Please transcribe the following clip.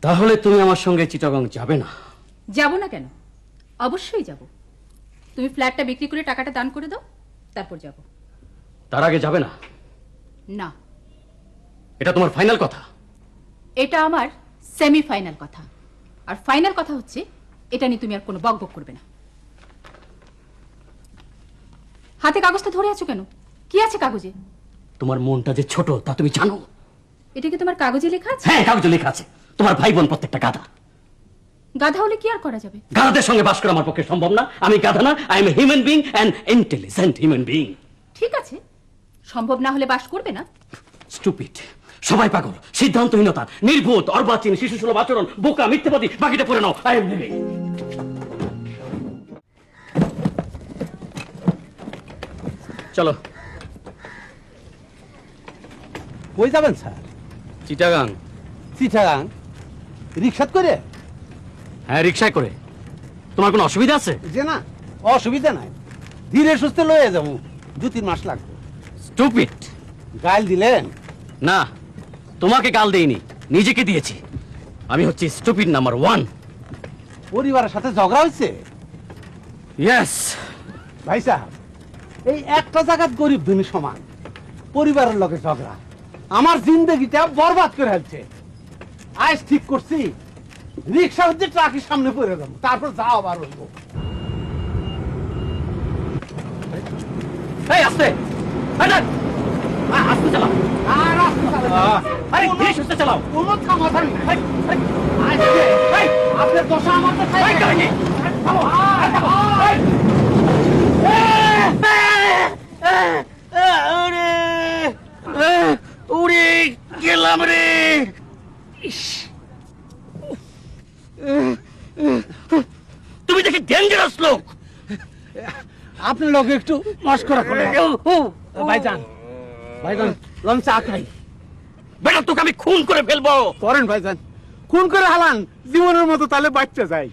তাহলে তুমি আমার সঙ্গে চিটাগং যাবে না? যাব না কেন, অবশ্যই যাব। তুমি ফ্ল্যাটটা বিক্রি করে টাকাটা দান করে দাও, তারপর যাব। তার আগে যাবে না? না। এটা তোমার ফাইনাল কথা? এটা আমার সেমি ফাইনাল কথা। আর ফাইনাল কথা হচ্ছে এটা নিয়ে তুমি আর কোনো বকবক করবে না। হাতে কাগজটা ধরে আছো কেন? কি আছে কাগজে? তোমার মনটা যে ছোট তা তুমি জানো? এটা কি তোমার কাগজে লেখা আছে? হ্যাঁ, কাগজে লেখা আছে। তোমার ভাই বোন প্রত্যেকটা গাধা। গাধা হলে কি আর করা যাবে? গাধাদের সঙ্গে বাস করা আমার পক্ষে সম্ভব না। আমি গাধা না, I M a human being, an intelligent human being. ঠিক আছে, সম্ভব না হলে বাস করবে না। স্টুপিড, সবাই পাগল, সিদ্ধান্তহীনতা, নির্বোধ, অর্বাচীন, শিশুসুলভ আচরণ, বোকা, মিথ্যাবাদী, বাকিটা পড়ে নাও। I am living. চলো। কই যাবেন স্যার? চিটাগাং। চিটাগাং রিক্সাত করে? হ্যাঁ, রিক্সায় করে। তোমার কোনো অসুবিধা আছে? যে না, অসুবিধা নাই, ধীরে সুস্থে লয়ে যাবো, 2-3 মাস লাগবে। স্টুপিড। গাইল দিলেন? না, তোমাকে গাল দেইনি, নিজেকে দিয়েছি। আমি হচ্ছি স্টুপিড নাম্বার 1। পরিবারের সাথে ঝগড়া হয়েছে? ইয়েস। ভাই সাহেব, এই একটা জায়গাত গরিব ধনী সমান, পরিবারের লগে ঝগড়া আমার জিন্দগিটা বরবাদ করে ফেলছে। আজ ঠিক করছি রিক্সা হচ্ছে ট্রাকের সামনে পড়ে যাবো, তারপর যাও আবার হইব। এই আস্তে, আস্তে চালাও। আর আস্তে চালাও। আরে ধীরে সুস্থে চালাও। কোনো থামাথাম নাই। আজকে আপনার দশা আমার তো খাই গাড়ি। উড়ে গেলাম রে। তুমি দেখি ডেঞ্জারাস লোক। আপনার লগে একটু মস্করা করে। ভাইজান, ভাইজান লন চা খাই। বেটা তোকে আমি খুন করে ফেলবো। করেন ভাইজান, খুন করে হালান, জীবনের মতো তাহলে বাচ্চা যায়।